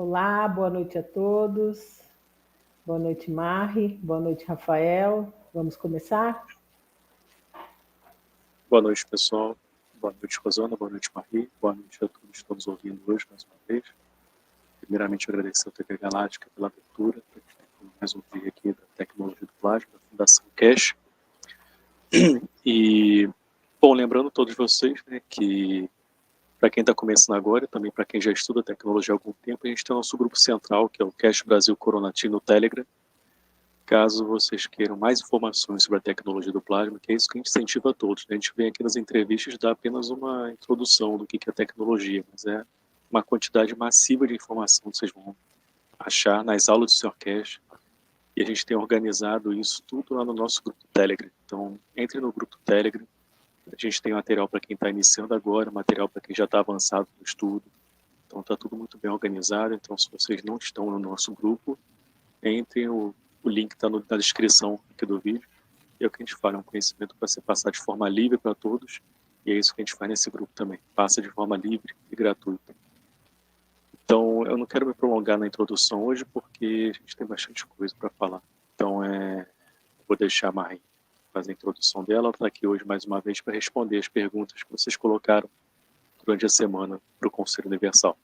Olá, boa noite a todos. Boa noite, Marie. Boa noite, Rafael. Vamos começar? Boa noite, pessoal. Boa noite, Rosana. Boa noite, Marie. Boa noite a todos que estão nos ouvindo hoje, mais uma vez. Primeiramente, agradecer ao TV Galáctica pela abertura, para mais um dia aqui da Tecnologia do Plágio, da Fundação Keshe. E, bom, lembrando todos vocês, né, que para quem está começando agora, e também para quem já estuda tecnologia há algum tempo, a gente tem o nosso grupo central, que é o Keshe Brasil Coronati no Telegram. Caso vocês queiram mais informações sobre a tecnologia do plasma, que é isso que a gente incentiva a todos, né? A gente vem aqui nas entrevistas dar apenas uma introdução do que é tecnologia, mas é uma quantidade massiva de informação que vocês vão achar nas aulas do Sr. Keshe, e a gente tem organizado isso tudo lá no nosso grupo do Telegram. Então, entre no grupo do Telegram. A gente tem material para quem está iniciando agora, material para quem já está avançado no estudo. Então está tudo muito bem organizado. Então, se vocês não estão no nosso grupo, entrem, o link está na descrição aqui do vídeo. É o que a gente fala, é um conhecimento para ser passado de forma livre para todos. E é isso que a gente faz nesse grupo também. Passa de forma livre e gratuita. Então, eu não quero me prolongar na introdução hoje, porque a gente tem bastante coisa para falar. Então, vou deixar a Marie fazer a introdução dela. Ela está aqui hoje mais uma vez para responder as perguntas que vocês colocaram durante a semana para o Conselho Universal.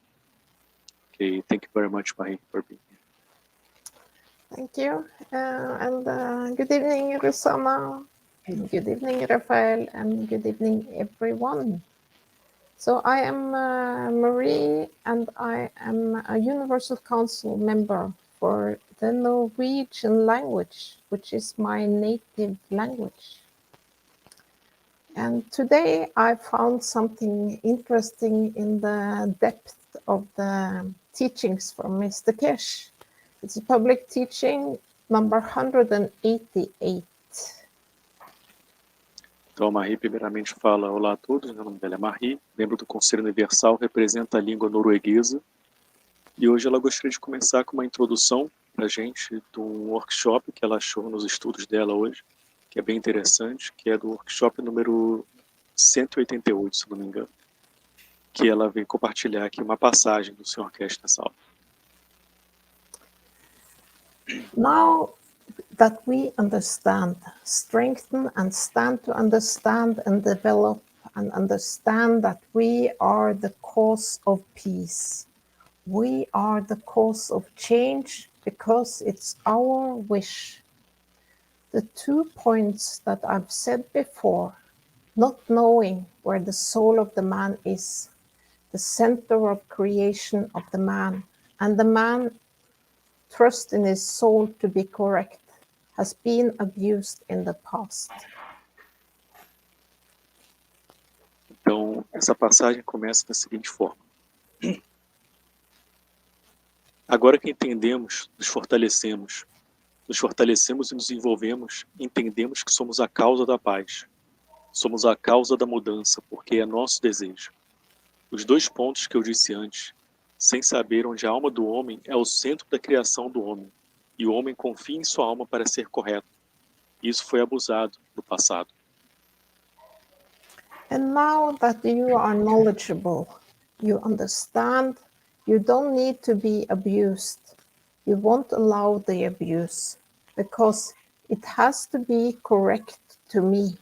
Okay, thank you very much, Marie, for being here. Thank you, and good evening, Rosanna. Good evening, Rafael, and good evening, everyone. So I am Marie, and I am a Universal Council member for the Norwegian language, which is my native language. And today I found something interesting in the depth of the teachings from Mr. Keshe. It's a public teaching number 188. Então, a Marie primeiramente fala: olá a todos, meu nome dela é Marie, membro do Conselho Universal, representa a língua norueguesa. E hoje ela gostaria de começar com uma introdução para a gente de um workshop que ela achou nos estudos dela hoje, que é bem interessante, que é do workshop número 188, se não me engano, que ela vem compartilhar aqui uma passagem do Sr. Keshe nessa aula. Now that we understand, strengthen and stand to understand and develop and understand that we are the cause of peace. We are the cause of change because it's our wish. The 2 points that I've said before, not knowing where the soul of the man is, the center of creation of the man, and the man trust in his soul to be correct, has been abused in the past. Então, essa passagem começa da seguinte forma. Agora que entendemos, nos fortalecemos e nos envolvemos, entendemos que somos a causa da paz. Somos a causa da mudança, porque é nosso desejo. Os 2 pontos que eu disse antes, sem saber onde a alma do homem é o centro da criação do homem, e o homem confia em sua alma para ser correto. Isso foi abusado no passado. And now that you are knowledgeable, you understand, you don't need to be abused. You won't allow the abuse, because it has to be correct to me.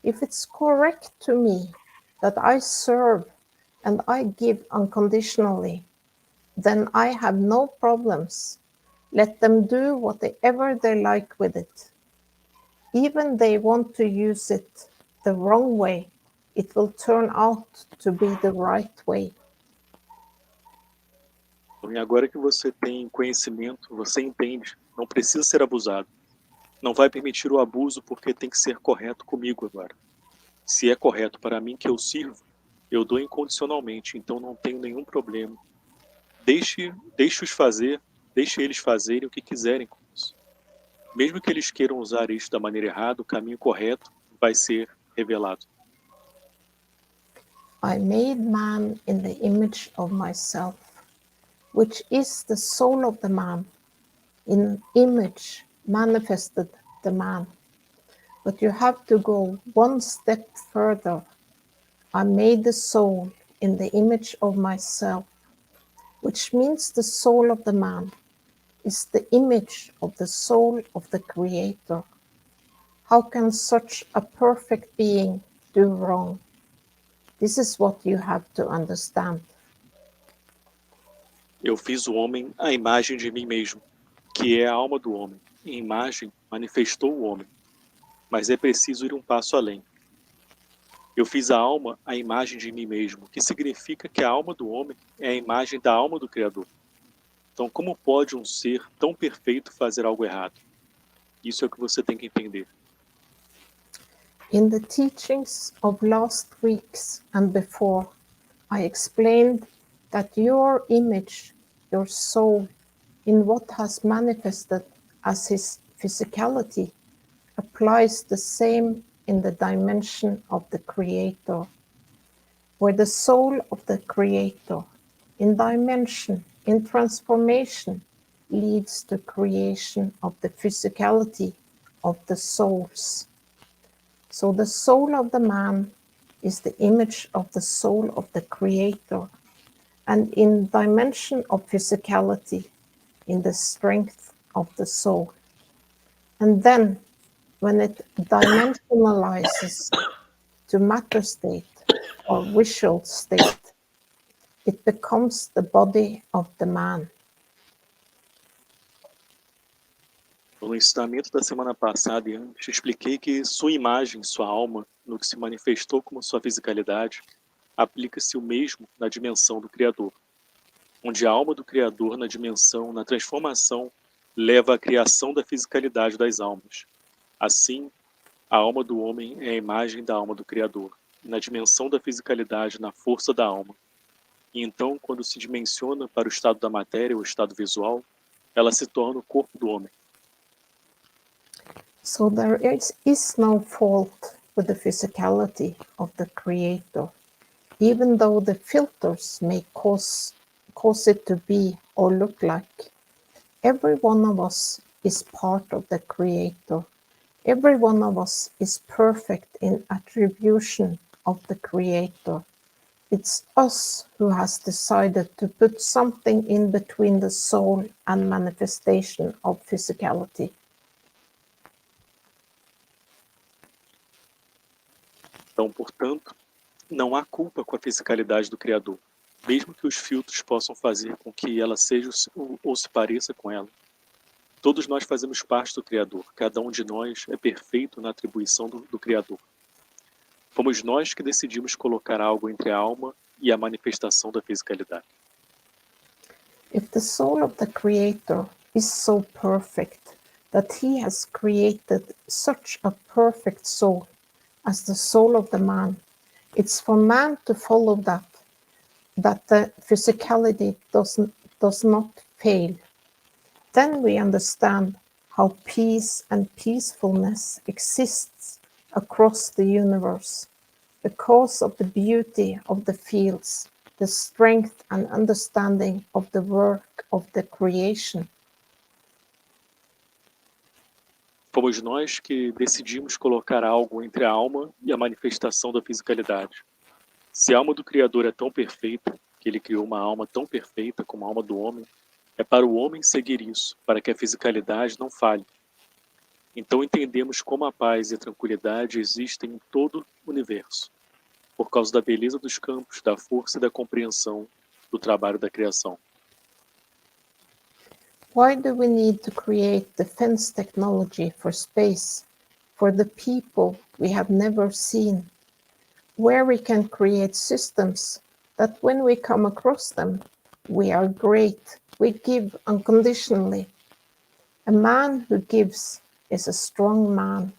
If it's correct to me that I serve and I give unconditionally, then I have no problems. Let them do whatever they like with it. Even they want to use it the wrong way, it will turn out to be the right way. E agora que você tem conhecimento, você entende, não precisa ser abusado. Não vai permitir o abuso porque tem que ser correto comigo agora. Se é correto para mim que eu sirvo, eu dou incondicionalmente, então não tenho nenhum problema. Deixe eles fazerem o que quiserem com isso. Mesmo que eles queiram usar isso da maneira errada, o caminho correto vai ser revelado. I made man in the image of myself, which is the soul of the man. In image manifested the man. But you have to go 1 step further. I made the soul in the image of myself. which means the soul of the man is the image of the soul of the Creator. How can such a perfect being do wrong? This is what you have to understand. Eu fiz o homem à imagem de mim mesmo, que é a alma do homem. Em imagem, manifestou o homem. Mas é preciso ir um passo além. Eu fiz a alma à imagem de mim mesmo, que significa que a alma do homem é a imagem da alma do Criador. Então, como pode um ser tão perfeito fazer algo errado? Isso é o que você tem que entender. In the teachings of last weeks and before, I explained that your image, your soul, in what has manifested as his physicality, applies the same in the dimension of the Creator, where the soul of the Creator, in dimension, in transformation, leads to creation of the physicality of the souls. So the soul of the man is the image of the soul of the Creator, and in dimension of physicality, in the strength of the soul. And then, when it dimensionalizes to matter state or visual state, it becomes the body of the man. No ensinamento da semana passada e antes, expliquei que sua imagem, sua alma, no que se manifestou como sua fisicalidade, aplica-se o mesmo na dimensão do Criador, onde a alma do Criador na dimensão, na transformação, leva à criação da fisicalidade das almas. Assim, a alma do homem é a imagem da alma do Criador, na dimensão da fisicalidade, na força da alma. E então, quando se dimensiona para o estado da matéria, o estado visual, ela se torna o corpo do homem. So there is no fault with the physicality of the Creator, even though the filters may cause it to be or look like. Every one of us is part of the Creator. Every one of us is perfect in attribution of the Creator. It's us who has decided to put something in between the soul and manifestation of physicality. Então, portanto, não há culpa com a fisicalidade do Criador, mesmo que os filtros possam fazer com que ela seja ou se pareça com ela. Todos nós fazemos parte do Criador, cada um de nós é perfeito na atribuição do Criador. Fomos nós que decidimos colocar algo entre a alma e a manifestação da fisicalidade. If the soul of the Creator is so perfect that he has created such a perfect soul as the soul of the man, it's for man to follow that the physicality does not fail. Then we understand how peace and peacefulness exists across the universe because of the beauty of the fields, the strength and understanding of the work of the creation. Fomos nós que decidimos colocar algo entre a alma e a manifestação da fisicalidade. Se a alma do Criador é tão perfeita, que ele criou uma alma tão perfeita como a alma do homem, é para o homem seguir isso, para que a fisicalidade não falhe. Então entendemos como a paz e a tranquilidade existem em todo o universo, por causa da beleza dos campos, da força e da compreensão do trabalho da criação. Why do we need to create defense technology for space, for the people we have never seen, where we can create systems that when we come across them, we are great, we give unconditionally. A man who gives is a strong man.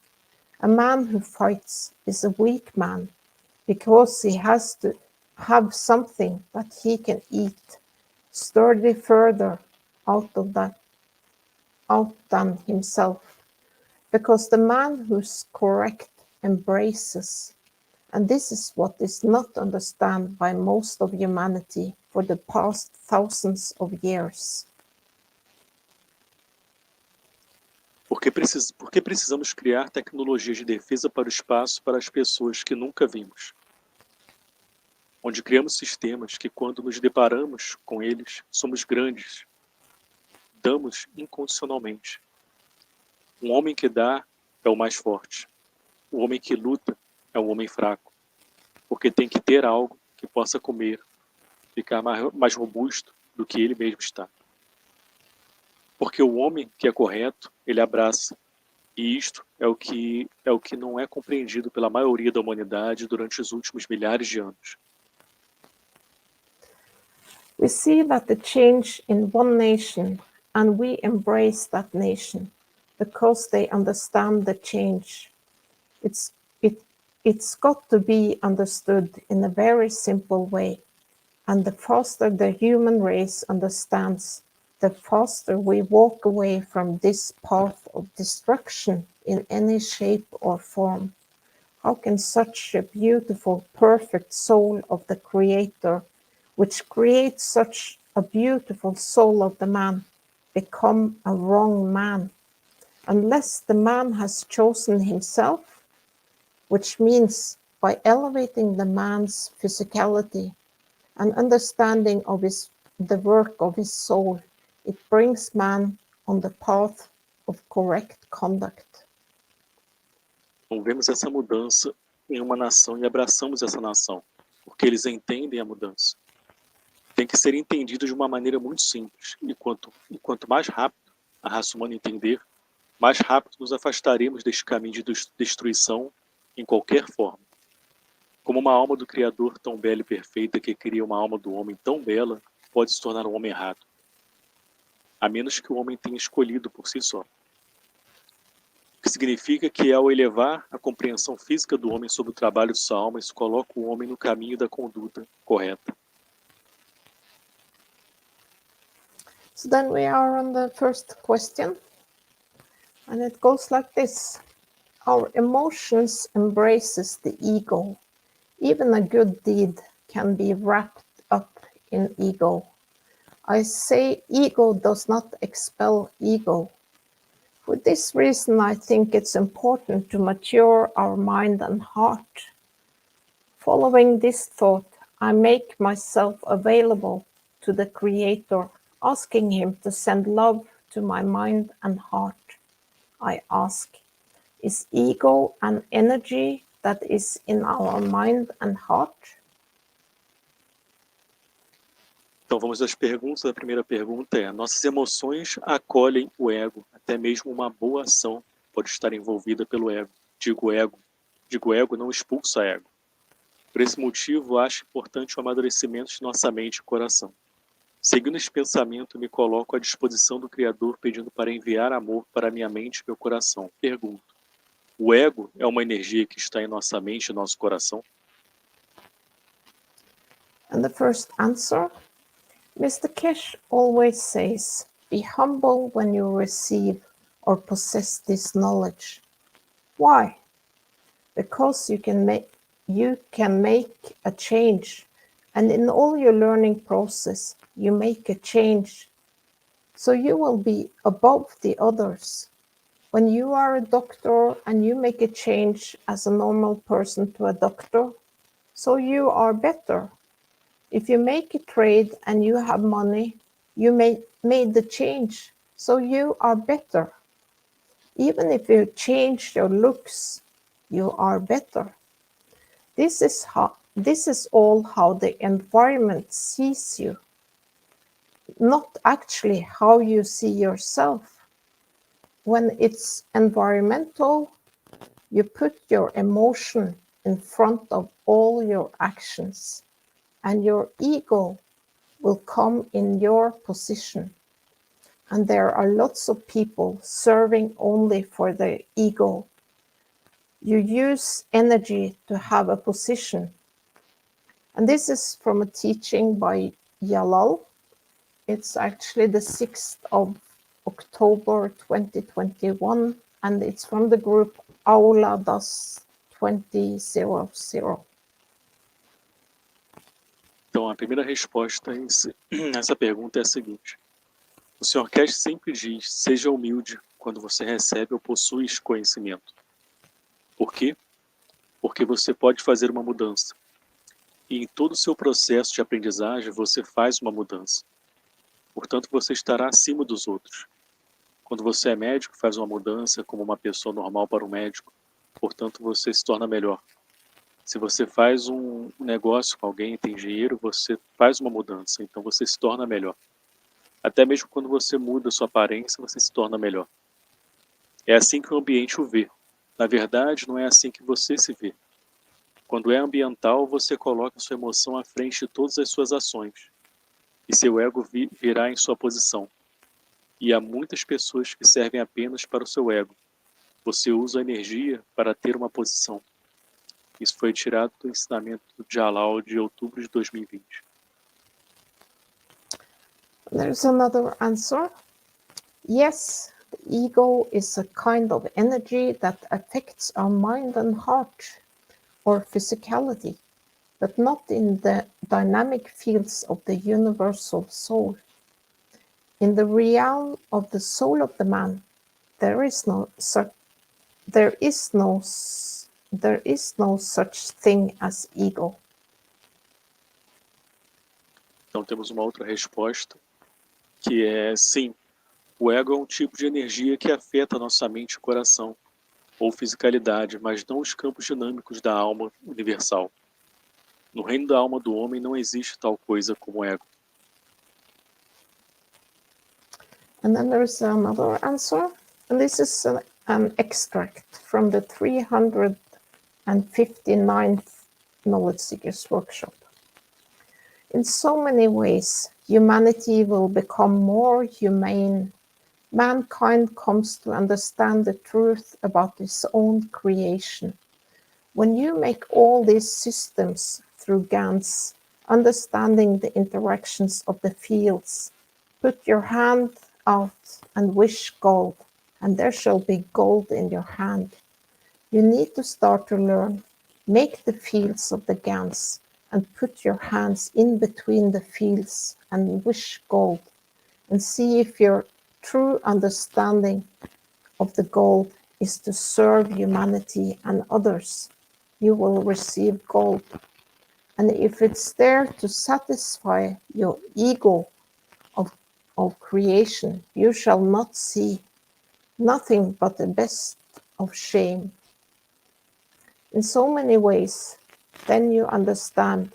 A man who fights is a weak man because he has to have something that he can eat, sturdy further out than himself, because the man who's correct embraces, and this is what is not understood by most of humanity for the past thousands of years. Por que precisamos criar tecnologias de defesa para o espaço para as pessoas que nunca vimos? onde criamos sistemas que, quando nos deparamos com eles, somos grandes, damos incondicionalmente. Um homem que dá é o mais forte. O homem que luta é um homem fraco, porque tem que ter algo que possa comer, ficar mais robusto do que ele mesmo está. Porque o homem que é correto, ele abraça. E isto é o que não é compreendido pela maioria da humanidade durante os últimos milhares de anos. We see that the change in one nation, and we embrace that nation because they understand the change. It's got to be understood in a very simple way. And the faster the human race understands, the faster we walk away from this path of destruction in any shape or form. How can such a beautiful, perfect soul of the Creator, which creates such a beautiful soul of the man, become a wrong man? Unless the man has chosen himself, which means by elevating the man's physicality and understanding of the work of his soul, it brings man on the path of correct conduct. Então, vemos essa mudança em uma nação e abraçamos essa nação, porque eles entendem a mudança. Tem que ser entendido de uma maneira muito simples, e quanto mais rápido a raça humana entender, mais rápido nos afastaremos deste caminho de destruição em qualquer forma. Como uma alma do Criador tão bela e perfeita que cria uma alma do homem tão bela, pode se tornar um homem errado, a menos que o homem tenha escolhido por si só. O que significa que, ao elevar a compreensão física do homem sobre o trabalho de sua alma, isso coloca o homem no caminho da conduta correta. So then we are on the first question, and it goes like this. Our emotions embraces the ego. Even a good deed can be wrapped up in ego. I say ego does not expel ego. For this reason, I think it's important to mature our mind and heart. Following this thought, I make myself available to the Creator, asking him to send love to my mind and heart. I ask, is ego an energy that is in our mind and heart? Então vamos às perguntas. A primeira pergunta é: nossas emoções acolhem o ego, até mesmo uma boa ação pode estar envolvida pelo ego. Digo ego não expulsa ego. Por esse motivo, acho importante o amadurecimento de nossa mente e coração. Seguindo esse pensamento, me coloco à disposição do Criador, pedindo para enviar amor para minha mente e meu coração. Pergunto: o ego é uma energia que está em nossa mente e nosso coração? And the first answer, Mr. Keshe always says, be humble when you receive or possess this knowledge. Why? Because you can make a change, and in all your learning process, you make a change. So you will be above the others. When you are a doctor and you make a change as a normal person to a doctor, so you are better. If you make a trade and you have money, you made the change, so you are better. Even if you change your looks, you are better. This is all how the environment sees you, not actually how you see yourself. When it's environmental, you put your emotion in front of all your actions, and your ego will come in your position. And there are lots of people serving only for their ego. You use energy to have a position. And this is from a teaching by Jalal. It's actually the 6th of October 2021, and it's from the group Aula das 2000. Então, a primeira resposta a essa pergunta é a seguinte: o Sr. Keshe sempre diz, seja humilde quando você recebe ou possui conhecimento. Por quê? Porque você pode fazer uma mudança. E em todo o seu processo de aprendizagem, você faz uma mudança. Portanto, você estará acima dos outros. Quando você é médico, faz uma mudança como uma pessoa normal para um médico. Portanto, você se torna melhor. Se você faz um negócio com alguém e tem dinheiro, você faz uma mudança. Então, você se torna melhor. Até mesmo quando você muda sua aparência, você se torna melhor. É assim que o ambiente o vê. Na verdade, não é assim que você se vê. Quando é ambiental, você coloca sua emoção à frente de todas as suas ações. E seu ego virá em sua posição. E há muitas pessoas que servem apenas para o seu ego. Você usa a energia para ter uma posição. Isso foi tirado do ensinamento de Halal de outubro de 2020. There's another answer. Yes, the ego is a kind of energy that affects our mind and heart or physicality, but not in the dynamic fields of the universal soul. In the realm of the soul of the man, there is no such thing as ego. Então temos uma outra resposta, que é sim, o ego é um tipo de energia que afeta a nossa mente e coração, ou fisicalidade, mas não os campos dinâmicos da alma universal. No reino da alma do homem não existe tal coisa como ego. And then there's another answer, and this is an extract from the 359th Knowledge Seekers Workshop. In so many ways, humanity will become more humane. Mankind comes to understand the truth about its own creation. When you make all these systems through GANs, understanding the interactions of the fields, put your hand out and wish gold, and there shall be gold in your hand. You need to start to learn. Make the fields of the GANs and put your hands in between the fields and wish gold, and see if your true understanding of the gold is to serve humanity and others. You will receive gold. And if it's there to satisfy your ego of creation, you shall not see nothing but the best of shame. In so many ways, then you understand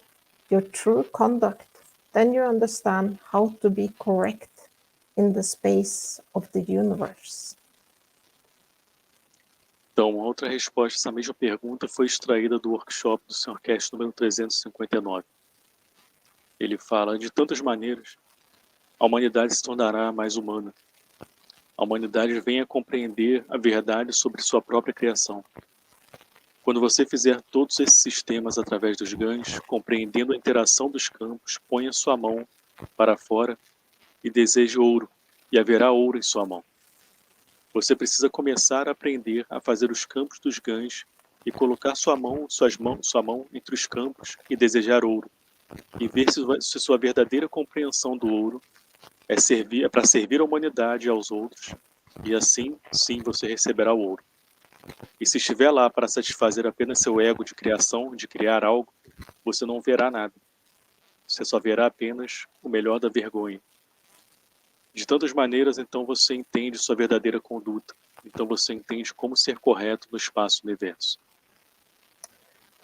your true conduct. Then you understand how to be correct in the space of the universe. Então, outra resposta a essa mesma pergunta foi extraída do workshop do Sr. Keshe número 359. Ele fala, de tantas maneiras, a humanidade se tornará mais humana. A humanidade vem a compreender a verdade sobre sua própria criação. Quando você fizer todos esses sistemas através dos GANs, compreendendo a interação dos campos, ponha sua mão para fora e deseje ouro, e haverá ouro em sua mão. Você precisa começar a aprender a fazer os campos dos GANs e colocar sua mão entre os campos e desejar ouro, e ver se sua verdadeira compreensão do ouro é para servir a humanidade e aos outros, e assim, sim, você receberá o ouro. E se estiver lá para satisfazer apenas seu ego de criação, de criar algo, você não verá nada. Você só verá apenas o melhor da vergonha. De tantas maneiras, então, você entende sua verdadeira conduta. Então, você entende como ser correto no espaço-universo.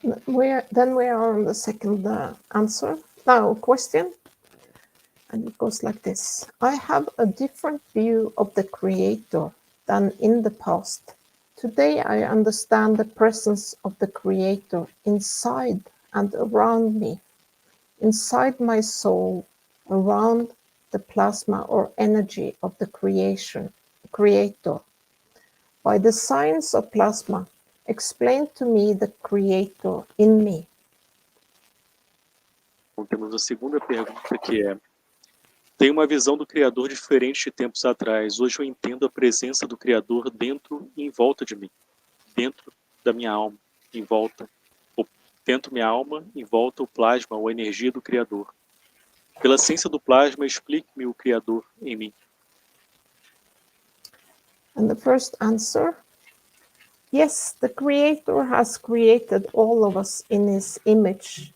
Then we are on the second answer. Now, question. And it goes like this. I have a different view of the Creator than in the past. Today I understand the presence of the Creator inside and around me, inside my soul, around the plasma or energy of the Creator. By the science of plasma, explain to me the Creator in me. Então, temos a segunda pergunta, que é: tenho uma visão do Criador diferente de tempos atrás. Hoje eu entendo a presença do Criador dentro e em volta de mim. Dentro da minha alma, em volta. Dentro da minha alma, em volta o plasma ou a energia do Criador. Pela ciência do plasma, explique-me o Criador em mim. And the first answer, yes, the Creator has created all of us in His image.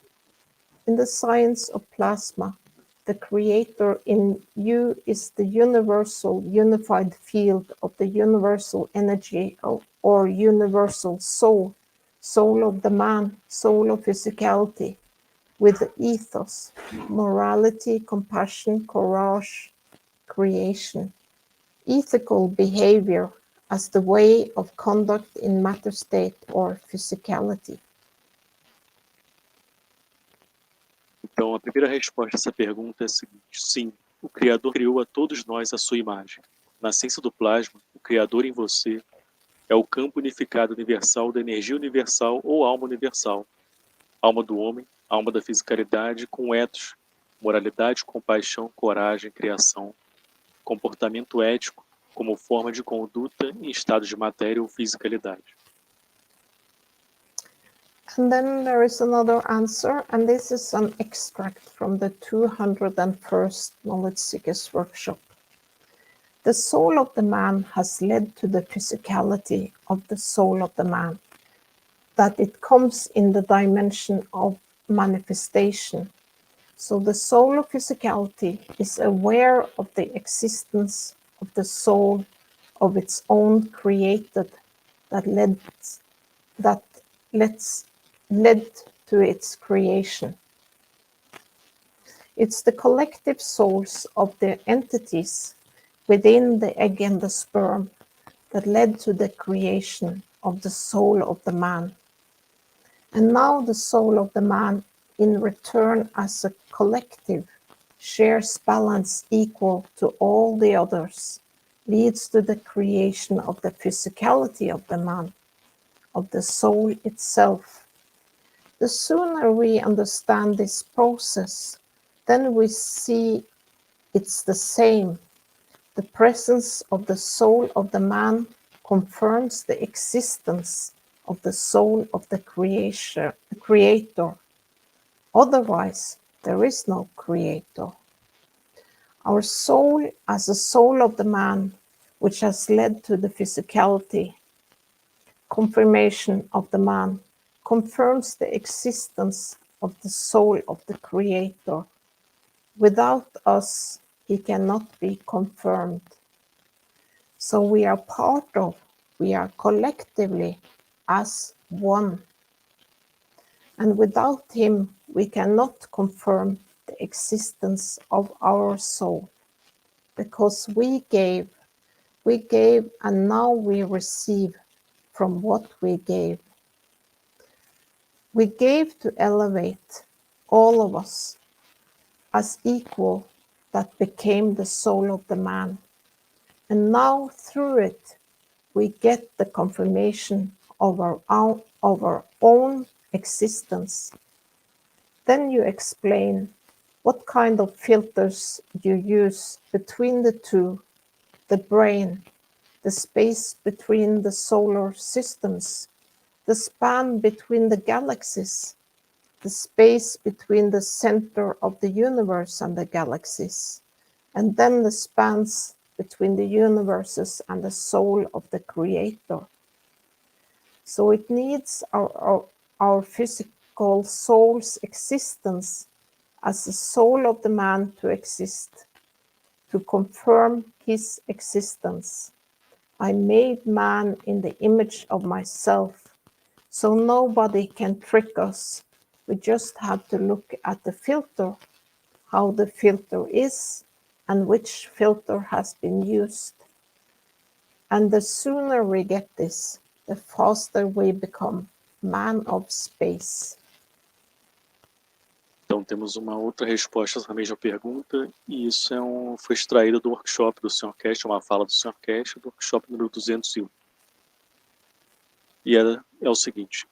in the science of plasma, the creator in you is the universal unified field of the universal energy or universal soul, soul of the man, soul of physicality, with the ethos, morality, compassion, courage, creation, ethical behavior as the way of conduct in matter state or physicality. Então, a primeira resposta a essa pergunta é a seguinte: sim, o Criador criou a todos nós à sua imagem. Na ciência do plasma, o Criador em você é o campo unificado universal da energia universal ou alma universal, alma do homem, alma da fisicalidade, com ethos, moralidade, compaixão, coragem, criação, comportamento ético, como forma de conduta em estado de matéria ou fisicalidade. And then there is another answer, and this is an extract from the 201st Knowledge Seekers Workshop. The soul of the man has led to the physicality of the soul of the man, that it comes in the dimension of manifestation. So the soul of physicality is aware of the existence of the soul of its own created that led to its creation. It's the collective souls of the entities within the egg and the sperm that led to the creation of the soul of the man. And now the soul of the man, in return as a collective, shares balance equal to all the others, leads to the creation of the physicality of the man, of the soul itself. The sooner we understand this process, then we see it's the same. The presence of the soul of the man confirms the existence of the soul of the creator. Otherwise, there is no creator. Our soul as a soul of the man, which has led to the physicality, confirmation of the man, confirms the existence of the soul of the creator. Without us, he cannot be confirmed. So we are part of, we are collectively as one. And without him, we cannot confirm the existence of our soul. Because we gave, and now we receive from what we gave. We gave to elevate all of us as equal that became the soul of the man. And now through it, we get the confirmation of our own existence. Then you explain what kind of filters you use between the two, the brain, the space between the solar systems, the span between the galaxies, the space between the center of the universe and the galaxies, and then the spans between the universes and the soul of the creator. So it needs our physical soul's existence as the soul of the man to exist, to confirm his existence. I made man in the image of myself, so nobody can trick us. We just have to look at the filter, how the filter is, and which filter has been used. And the sooner we get this, the faster we become man of space. Então temos uma outra resposta à mesma pergunta, e isso foi extraído do workshop do Sr. Keshe, uma fala do Sr. Keshe, do workshop número 201. E é o seguinte: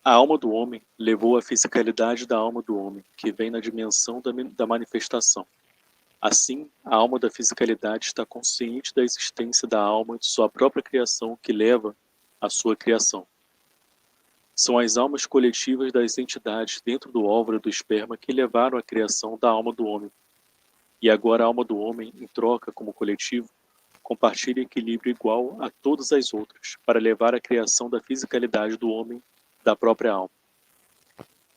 a alma do homem levou a fisicalidade da alma do homem, que vem na dimensão da manifestação. Assim, a alma da fisicalidade está consciente da existência da alma de sua própria criação, que leva à sua criação. São as almas coletivas das entidades dentro do óvulo do esperma que levaram à criação da alma do homem. E agora a alma do homem, em troca como coletivo, compartilha equilíbrio igual a todas as outras, para levar à criação da fisicalidade do homem, da própria alma.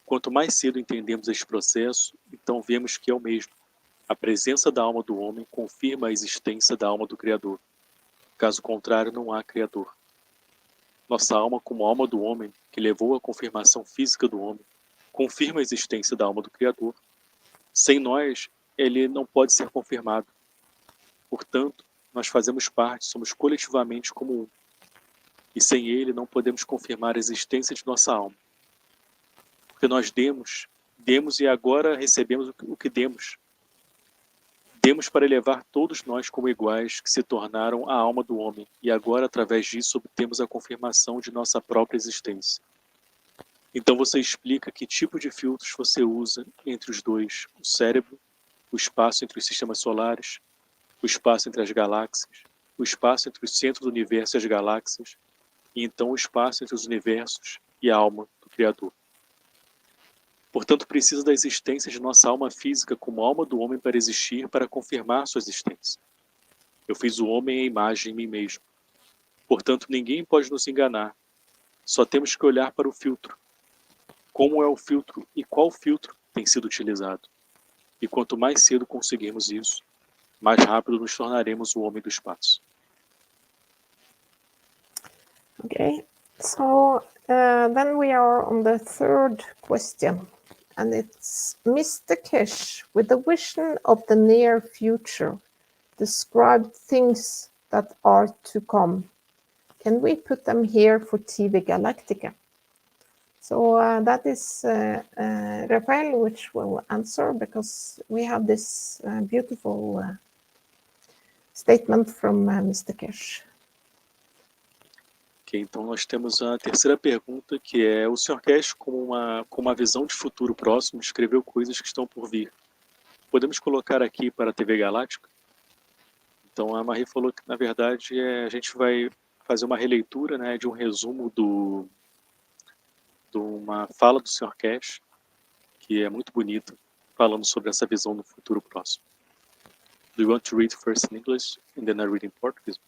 Quanto mais cedo entendemos este processo, então vemos que é o mesmo. A presença da alma do homem confirma a existência da alma do Criador. Caso contrário, não há Criador. Nossa alma, como alma do homem, que levou à confirmação física do homem, confirma a existência da alma do Criador. Sem nós, ele não pode ser confirmado. Portanto, nós fazemos parte, somos coletivamente como um. E sem ele, não podemos confirmar a existência de nossa alma. Porque nós demos e agora recebemos o que demos. Demos para elevar todos nós como iguais que se tornaram a alma do homem, e agora, através disso, obtemos a confirmação de nossa própria existência. Então você explica que tipo de filtros você usa entre os dois, o cérebro, o espaço entre os sistemas solares, o espaço entre as galáxias, o espaço entre os centros do universo e as galáxias, e então o espaço entre os universos e a alma do Criador. Portanto, precisa da existência de nossa alma física como alma do homem para existir, para confirmar sua existência. Eu fiz o homem à imagem em mim mesmo. Portanto, ninguém pode nos enganar. Só temos que olhar para o filtro. Como é o filtro e qual filtro tem sido utilizado. E quanto mais cedo conseguirmos isso, mais rápido nos tornaremos o homem do espaço. Okay, so then we are on the third question, and it's Mr. Keshe, with the vision of the near future, describe things that are to come. Can we put them here for TV Galactica? So that is Rafael, which will answer, because we have this beautiful statement from Mr. Keshe. Ok, então nós temos a terceira pergunta, que é: o Sr. Keshe, com uma visão de futuro próximo, escreveu coisas que estão por vir. Podemos colocar aqui para a TV Galáctica? Então a Marie falou que, na verdade, a gente vai fazer uma releitura, né, de um resumo de uma fala do Sr. Keshe, que é muito bonita, falando sobre essa visão no futuro próximo. Do you want to read first in English and then I read in Portuguese?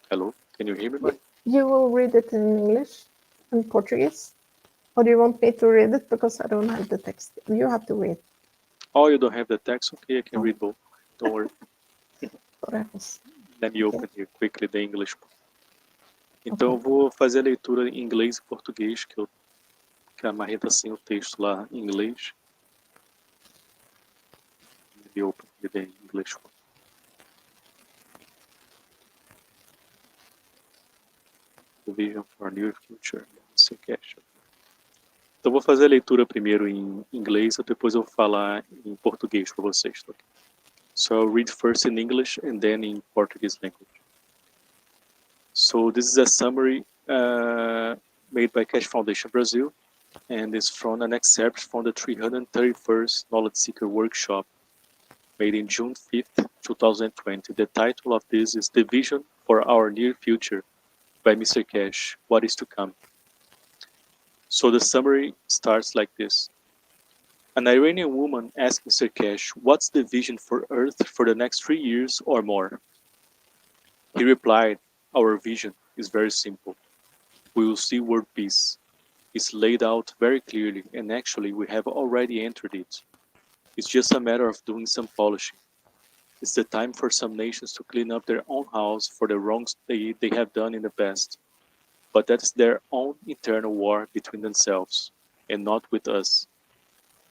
Hello, can you hear me, Marie? You will read it in English and Portuguese? Or do you want me to read it because I don't have the text? You have to read. Oh, you don't have the text? Okay, I can read both. Don't worry. Let me open here quickly the English. Então eu vou fazer a leitura em inglês e português, que a Marie está sem o texto lá em inglês. Let me open the English one. The vision for a new future. Então vou fazer a leitura primeiro em inglês, e depois eu vou falar em português para vocês. Tá? So I'll read first in English and then in Portuguese language. So this is a summary made by Keshe Foundation Brasil, and is from an excerpt from the 331st Knowledge Seeker Workshop made in June 5th, 2020. The title of this is The Vision for Our Near Future by Mr. Keshe, What is to Come. So the summary starts like this. An Iranian woman asked Mr. Keshe, what's the vision for Earth for the next 3 years or more? He replied, our vision is very simple. We will see world peace. It's laid out very clearly, and actually we have already entered it. It's just a matter of doing some polishing. It's the time for some nations to clean up their own house for the wrongs they have done in the past. But that's their own internal war between themselves, and not with us,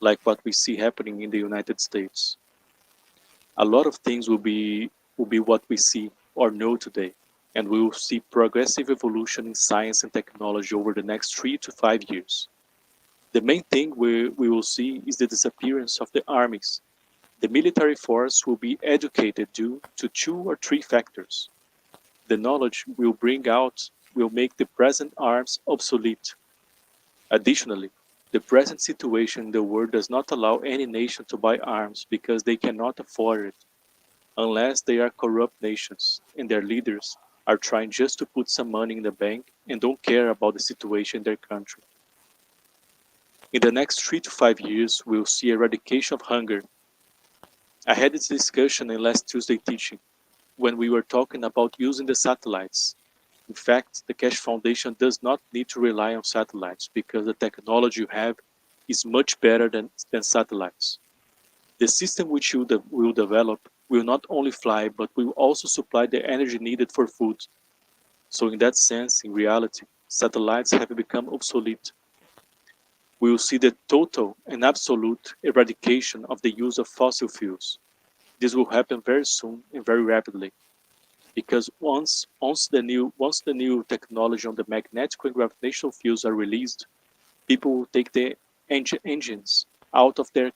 like what we see happening in the United States. A lot of things will be what we see or know today, and we will see progressive evolution in science and technology over the next 3 to 5 years. The main thing we will see is the disappearance of the armies. The military force will be educated due to 2 or 3 factors. The knowledge we'll bring out will make the present arms obsolete. Additionally, the present situation in the world does not allow any nation to buy arms because they cannot afford it, unless they are corrupt nations and their leaders are trying just to put some money in the bank and don't care about the situation in their country. In the next 3 to 5 years, we'll see eradication of hunger. I had this discussion in last Tuesday teaching, when we were talking about using the satellites. In fact, the Keshe Foundation does not need to rely on satellites because the technology you have is much better than satellites. The system which you will develop will not only fly, but will also supply the energy needed for food. So in that sense, in reality, satellites have become obsolete. We will see the total and absolute eradication of the use of fossil fuels. This will happen very soon and very rapidly, because once the new technology on the magnetic and gravitational fields are released, people will take the engines out of their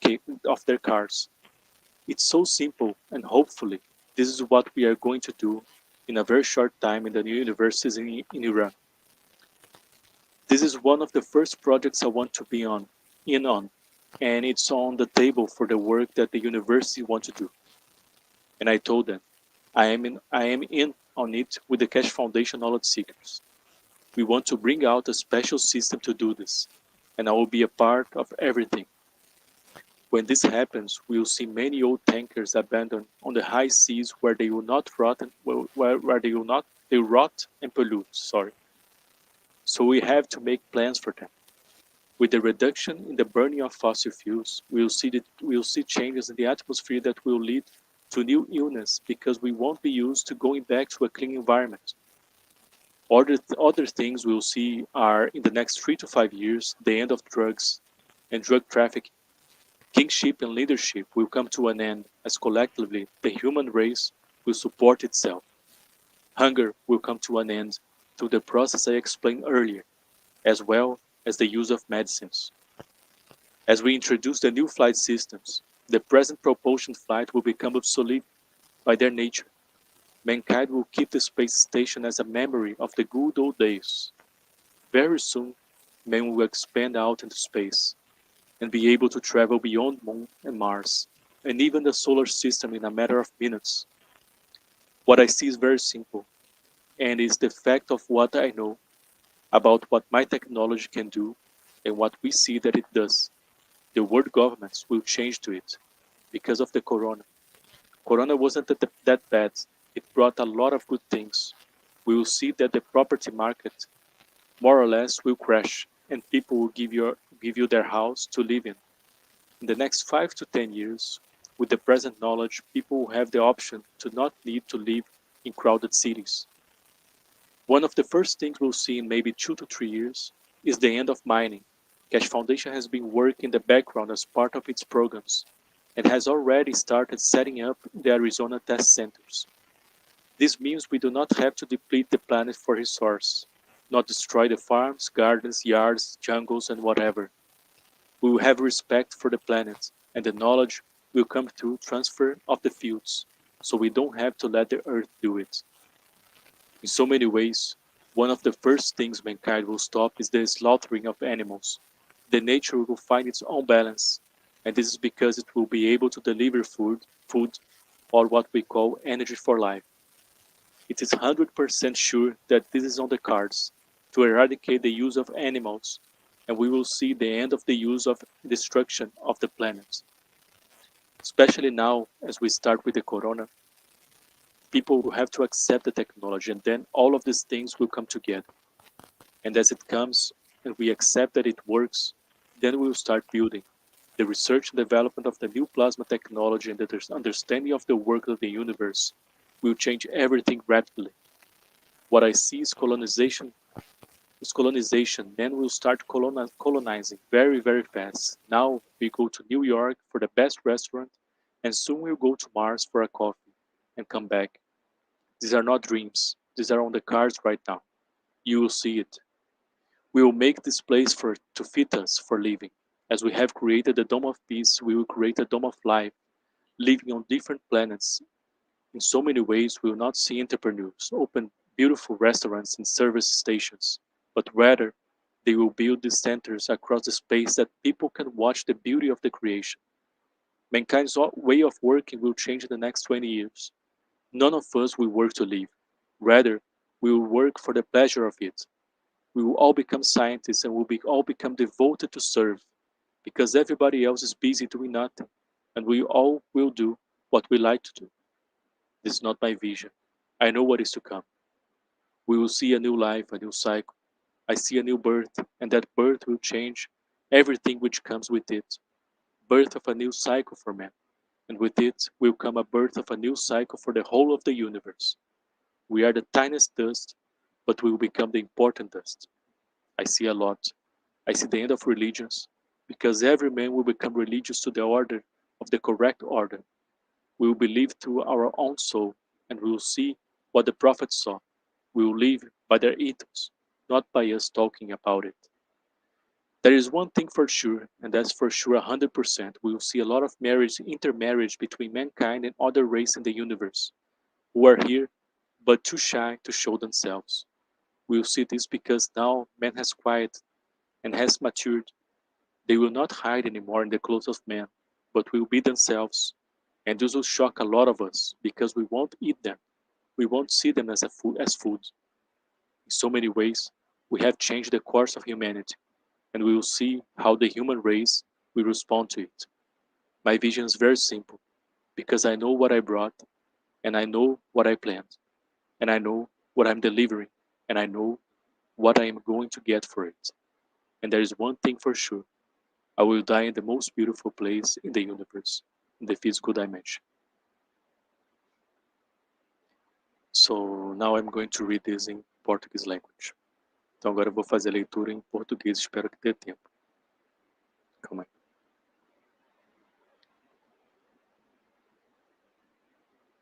cars. It's so simple, and hopefully, this is what we are going to do in a very short time in the new universities in Iran. This is one of the first projects I want to be in on, and it's on the table for the work that the university want to do. And I told them, I am in on it with the Keshe Foundation Knowledge Seekers. We want to bring out a special system to do this, and I will be a part of everything. When this happens, we will see many old tankers abandoned on the high seas where they will not rot they rot and pollute. So we have to make plans for them. With the reduction in the burning of fossil fuels, we will see changes in the atmosphere that will lead to new illness because we won't be used to going back to a clean environment. Other things we'll see are, in the next 3 to 5 years, the end of drugs and drug trafficking. Kingship and leadership will come to an end as collectively the human race will support itself. Hunger will come to an end through the process I explained earlier, as well as the use of medicines. As we introduce the new flight systems, the present propulsion flight will become obsolete by their nature. Mankind will keep the space station as a memory of the good old days. Very soon, man will expand out into space and be able to travel beyond Moon and Mars, and even the solar system in a matter of minutes. What I see is very simple, and is the fact of what I know about what my technology can do and what we see that it does. The world governments will change to it because of the corona. Corona wasn't that bad. It brought a lot of good things. We will see that the property market more or less will crash and people will give you their house to live in. In the next 5 to 10 years, with the present knowledge, people will have the option to not need to live in crowded cities. One of the first things we'll see in maybe 2 to 3 years is the end of mining. Keshe Foundation has been working in the background as part of its programs and has already started setting up the Arizona test centers. This means we do not have to deplete the planet for resource, not destroy the farms, gardens, yards, jungles, and whatever. We will have respect for the planet, and the knowledge will come through transfer of the fields, so we don't have to let the earth do it. In so many ways, one of the first things mankind will stop is the slaughtering of animals. The nature will find its own balance, and this is because it will be able to deliver food, or what we call energy for life. It is 100% sure that this is on the cards, to eradicate the use of animals, and we will see the end of the use of destruction of the planet. Especially now, as we start with the corona, people will have to accept the technology, and then all of these things will come together. And as it comes, and we accept that it works, then we will start building. The research and development of the new plasma technology and the understanding of the work of the universe will change everything rapidly. What I see is colonization. Men will start colonizing very, very fast. Now we go to New York for the best restaurant, and soon we'll go to Mars for a coffee and come back. These are not dreams. These are on the cards right now. You will see it. We will make this place to fit us for living. As we have created the Dome of Peace, we will create a Dome of Life, living on different planets. In so many ways, we will not see entrepreneurs open beautiful restaurants and service stations, but rather they will build these centers across the space that people can watch the beauty of the creation. Mankind's way of working will change in the next 20 years. None of us will work to live. Rather, we will work for the pleasure of it. We will all become scientists and all become devoted to serve, because everybody else is busy doing nothing, and we all will do what we like to do. This is not my vision. I know what is to come. We will see a new life, a new cycle. I see a new birth, and that birth will change everything which comes with it. Birth of a new cycle for man, and with it will come a birth of a new cycle for the whole of the universe. We are the tiniest dust, but we will become the important dust. I see a lot. I see the end of religions, because every man will become religious to the order of the correct order. We will believe through our own soul, and we will see what the prophets saw. We will live by their ethos, not by us talking about it. There is one thing for sure, and that's for sure 100%. We will see a lot of marriage, intermarriage between mankind and other races in the universe, who are here but too shy to show themselves. We will see this because now man has quieted and has matured. They will not hide anymore in the clothes of man, but will be themselves. And this will shock a lot of us because we won't eat them. We won't see them as food. In so many ways, we have changed the course of humanity, and we will see how the human race will respond to it. My vision is very simple, because I know what I brought, and I know what I planned, and I know what I'm delivering, and I know what I am going to get for it. And there is one thing for sure. I will die in the most beautiful place in the universe, in the physical dimension. So now I'm going to read this in Portuguese language. Então agora eu vou fazer a leitura em português, espero que dê tempo. Calma aí.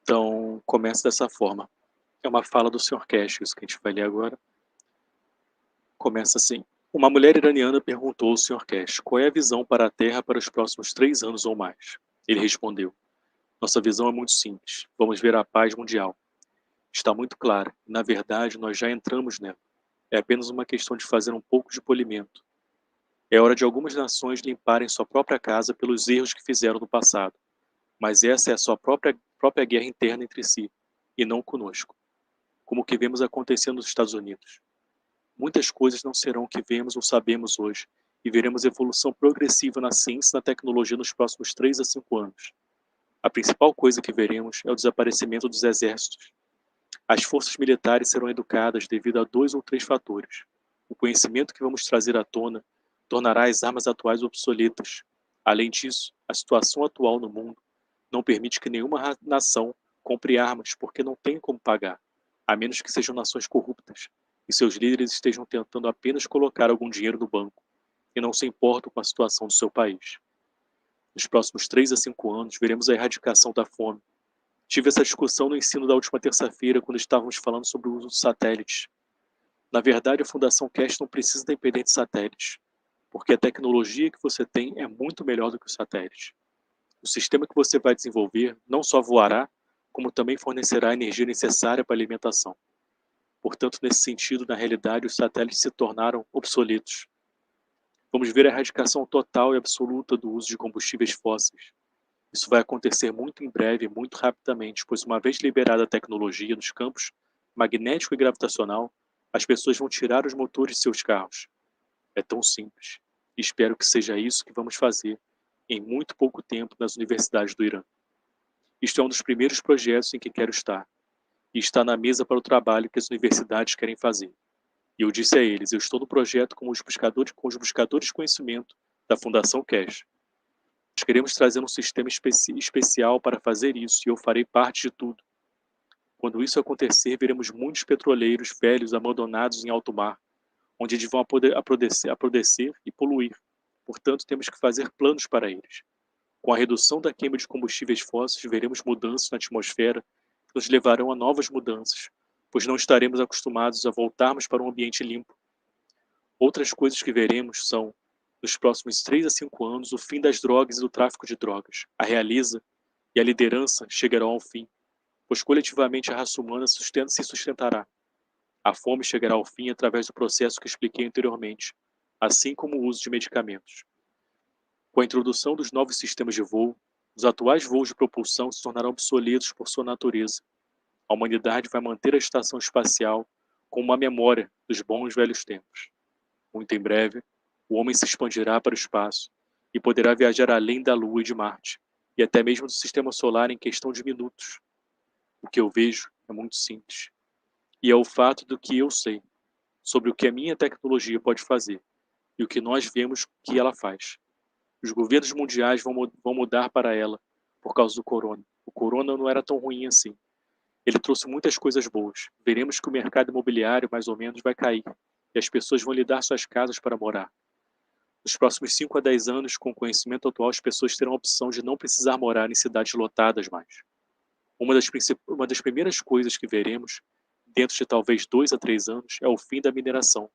Então, começa dessa forma. É uma fala do Sr. Keshe, isso que a gente vai ler agora. Começa assim. Uma mulher iraniana perguntou ao Sr. Keshe qual é a visão para a Terra para os próximos 3 anos ou mais. Ele respondeu: nossa visão é muito simples. Vamos ver a paz mundial. Está muito clara. Na verdade, nós já entramos nela. É apenas uma questão de fazer um pouco de polimento. É hora de algumas nações limparem sua própria casa pelos erros que fizeram no passado. Mas essa é a sua própria guerra interna entre si, e não conosco. Como o que vemos acontecendo nos Estados Unidos. Muitas coisas não serão o que vemos ou sabemos hoje, e veremos evolução progressiva na ciência e na tecnologia nos próximos 3 a 5 anos. A principal coisa que veremos é o desaparecimento dos exércitos. As forças militares serão educadas devido a 2 ou 3 fatores. O conhecimento que vamos trazer à tona tornará as armas atuais obsoletas. Além disso, a situação atual no mundo não permite que nenhuma nação compre armas porque não tem como pagar, a menos que sejam nações corruptas, e seus líderes estejam tentando apenas colocar algum dinheiro no banco, e não se importam com a situação do seu país. Nos próximos 3 a 5 anos, veremos a erradicação da fome. Tive essa discussão no ensino da última terça-feira, quando estávamos falando sobre o uso de satélites. Na verdade, a Fundação Keshe não precisa depender de satélites, porque a tecnologia que você tem é muito melhor do que os satélites. O sistema que você vai desenvolver não só voará, como também fornecerá a energia necessária para a alimentação. Portanto, nesse sentido, na realidade, os satélites se tornaram obsoletos. Vamos ver a erradicação total e absoluta do uso de combustíveis fósseis. Isso vai acontecer muito em breve e muito rapidamente, pois uma vez liberada a tecnologia nos campos magnético e gravitacional, as pessoas vão tirar os motores de seus carros. É tão simples. E espero que seja isso que vamos fazer em muito pouco tempo nas universidades do Irã. Isto é um dos primeiros projetos em que quero estar, e está na mesa para o trabalho que as universidades querem fazer. E eu disse a eles, eu estou no projeto com os buscadores de conhecimento da Fundação Keshe. Nós queremos trazer um sistema especial para fazer isso, e eu farei parte de tudo. Quando isso acontecer, veremos muitos petroleiros velhos abandonados em alto mar, onde eles vão apodrecer e poluir. Portanto, temos que fazer planos para eles. Com a redução da queima de combustíveis fósseis, veremos mudanças na atmosfera que nos levarão a novas mudanças, pois não estaremos acostumados a voltarmos para um ambiente limpo. Outras coisas que veremos são, nos próximos 3 a 5 anos, o fim das drogas e do tráfico de drogas. A realeza e a liderança chegarão ao fim, pois coletivamente a raça humana se sustentará. A fome chegará ao fim através do processo que expliquei anteriormente, assim como o uso de medicamentos. Com a introdução dos novos sistemas de voo, os atuais voos de propulsão se tornarão obsoletos por sua natureza. A humanidade vai manter a estação espacial com uma memória dos bons velhos tempos. Muito em breve, o homem se expandirá para o espaço e poderá viajar além da Lua e de Marte, e até mesmo do Sistema Solar em questão de minutos. O que eu vejo é muito simples. E é o fato do que eu sei sobre o que a minha tecnologia pode fazer e o que nós vemos que ela faz. Os governos mundiais vão mudar para ela por causa do corona. O corona não era tão ruim assim. Ele trouxe muitas coisas boas. Veremos que o mercado imobiliário, mais ou menos, vai cair e as pessoas vão lhe dar suas casas para morar. Nos próximos 5 a 10 anos, com o conhecimento atual, as pessoas terão a opção de não precisar morar em cidades lotadas mais. Uma das primeiras coisas que veremos, dentro de talvez 2 a 3 anos, é o fim da mineração.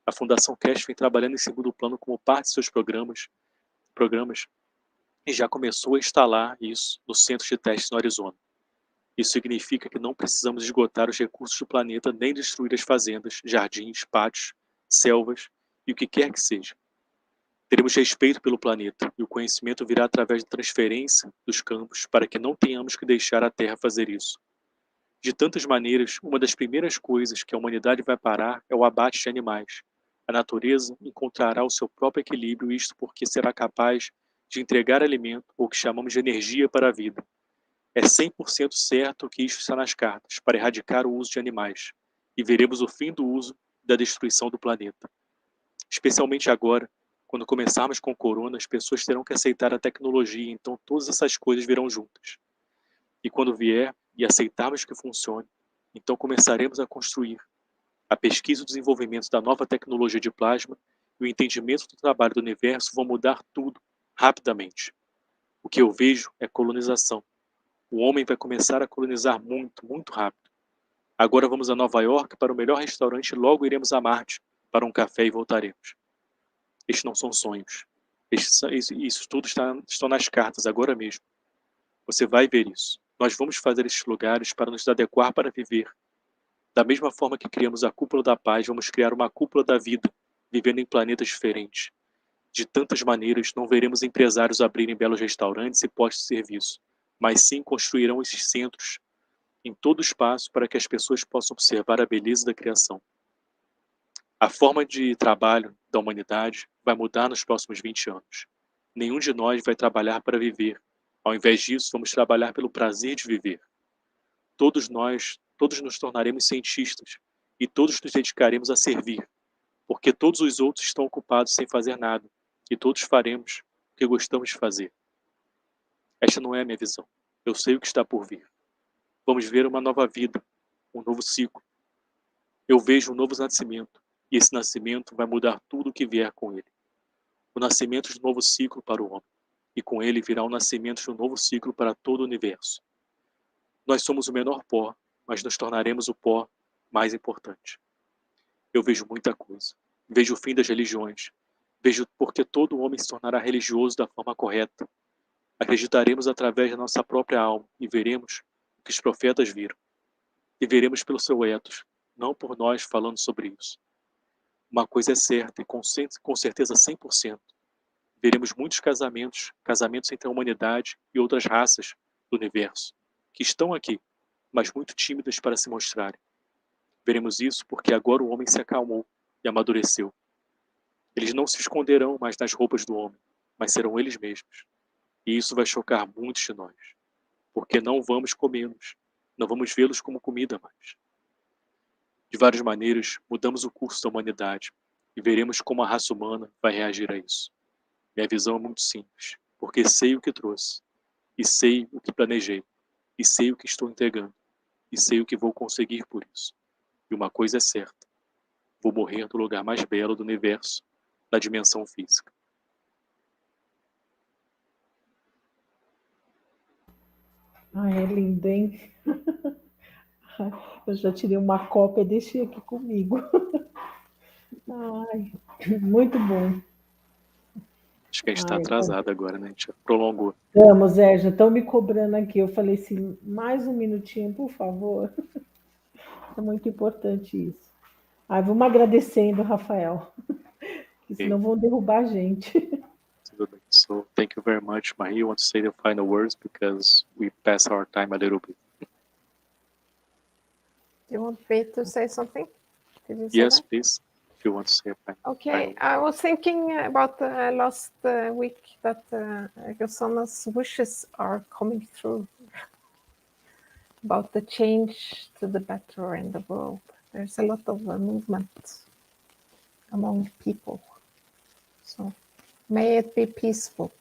A Fundação Keshe vem trabalhando em segundo plano como parte de seus programas e já começou a instalar isso no centro de testes no Arizona. Isso significa que não precisamos esgotar os recursos do planeta nem destruir as fazendas, jardins, pátios, selvas e o que quer que seja. Teremos respeito pelo planeta e o conhecimento virá através da transferência dos campos para que não tenhamos que deixar a Terra fazer isso. De tantas maneiras, uma das primeiras coisas que a humanidade vai parar é o abate de animais. A natureza encontrará o seu próprio equilíbrio, isto porque será capaz de entregar alimento, ou o que chamamos de energia para a vida. É 100% certo que isto está nas cartas, para erradicar o uso de animais, e veremos o fim do uso e da destruição do planeta. Especialmente agora, quando começarmos com o corona, as pessoas terão que aceitar a tecnologia, então todas essas coisas virão juntas. E quando vier e aceitarmos que funcione, então começaremos a construir. A pesquisa e o desenvolvimento da nova tecnologia de plasma e o entendimento do trabalho do universo vão mudar tudo rapidamente. O que eu vejo é colonização. O homem vai começar a colonizar muito, muito rápido. Agora vamos a Nova York para o melhor restaurante e logo iremos a Marte para um café e voltaremos. Estes não são sonhos. Isso tudo estão nas cartas agora mesmo. Você vai ver isso. Nós vamos fazer estes lugares para nos adequar para viver. Da mesma forma que criamos a cúpula da paz, vamos criar uma cúpula da vida, vivendo em planetas diferentes. De tantas maneiras, não veremos empresários abrirem belos restaurantes e postos de serviço, mas sim construirão esses centros em todo o espaço para que as pessoas possam observar a beleza da criação. A forma de trabalho da humanidade vai mudar nos próximos 20 anos. Nenhum de nós vai trabalhar para viver. Ao invés disso, vamos trabalhar pelo prazer de viver. Todos nos tornaremos cientistas e todos nos dedicaremos a servir, porque todos os outros estão ocupados sem fazer nada e todos faremos o que gostamos de fazer. Esta não é a minha visão. Eu sei o que está por vir. Vamos ver uma nova vida, um novo ciclo. Eu vejo um novo nascimento e esse nascimento vai mudar tudo o que vier com ele. O nascimento de um novo ciclo para o homem e com ele virá o nascimento de um novo ciclo para todo o universo. Nós somos o menor pó, mas nos tornaremos o pó mais importante. Eu vejo muita coisa. Vejo o fim das religiões. Vejo porque todo homem se tornará religioso da forma correta. Acreditaremos através da nossa própria alma e veremos o que os profetas viram. E veremos pelo seu ethos, não por nós falando sobre isso. Uma coisa é certa e com certeza 100%. Veremos muitos casamentos entre a humanidade e outras raças do universo, que estão aqui, mas muito tímidas para se mostrarem. Veremos isso porque agora o homem se acalmou e amadureceu. Eles não se esconderão mais nas roupas do homem, mas serão eles mesmos. E isso vai chocar muitos de nós, porque não vamos comê-los, não vamos vê-los como comida mais. De várias maneiras, mudamos o curso da humanidade e veremos como a raça humana vai reagir a isso. Minha visão é muito simples, porque sei o que trouxe, e sei o que planejei, e sei o que estou entregando, e sei o que vou conseguir por isso. E uma coisa é certa, vou morrer no lugar mais belo do universo, na dimensão física. Ai, é lindo, hein? Eu já tirei uma cópia e deixei aqui comigo. Ai, muito bom. Acho que a gente está atrasado agora, né? A gente prolongou. Vamos, já estão me cobrando aqui. Eu falei assim, mais um minutinho, por favor. É muito importante isso. Ai, vamos agradecendo, Rafael, que senão vão derrubar a gente. So, thank you very much, Marie. You want to say the final words because we passed our time a little bit. You want me to say something? Did you say Yes, that? please. If you want to say a final. Okay, I was thinking about last week that Rosanna's wishes are coming through about the change to the better in the world. there's a lot of movement among people. So may it be peaceful.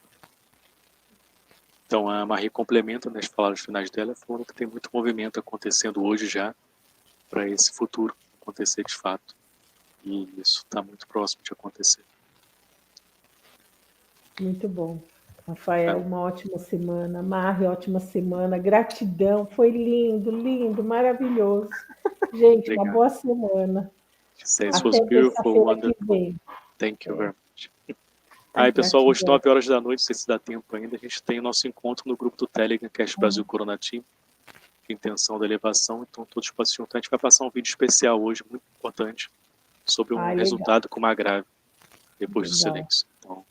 Então, a Marie complementa nas palavras finais dela, falando que tem muito movimento acontecendo hoje já para esse futuro acontecer de fato. E isso está muito próximo de acontecer. Muito bom. Rafael, uma ótima semana. Marie, ótima semana. Gratidão. Foi lindo, lindo, maravilhoso. Gente, uma boa semana. This was Até beautiful, terça-feira que wonderful. vem. Thank you very much. Aí, pessoal, hoje 9 horas da noite, não sei se dá tempo ainda, a gente tem o nosso encontro no grupo do Telegram, Keshe Brasil Coronati, intenção da elevação, então todos podem se juntar. A gente vai passar um vídeo especial hoje, muito importante, sobre um resultado com uma grave, depois do silêncio. Então,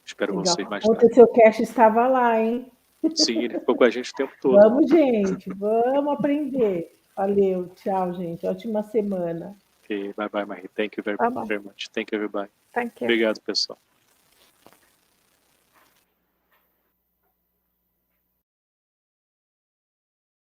espero vocês mais tarde. Ontem seu Keshe estava lá, hein? Sim, ele ficou com a gente o tempo todo. Vamos, gente, vamos aprender. Valeu, tchau, gente. Ótima semana. Okay, bye bye, Marie. Thank you very much. Thank you, everybody. Thank you. Obrigado, pessoal.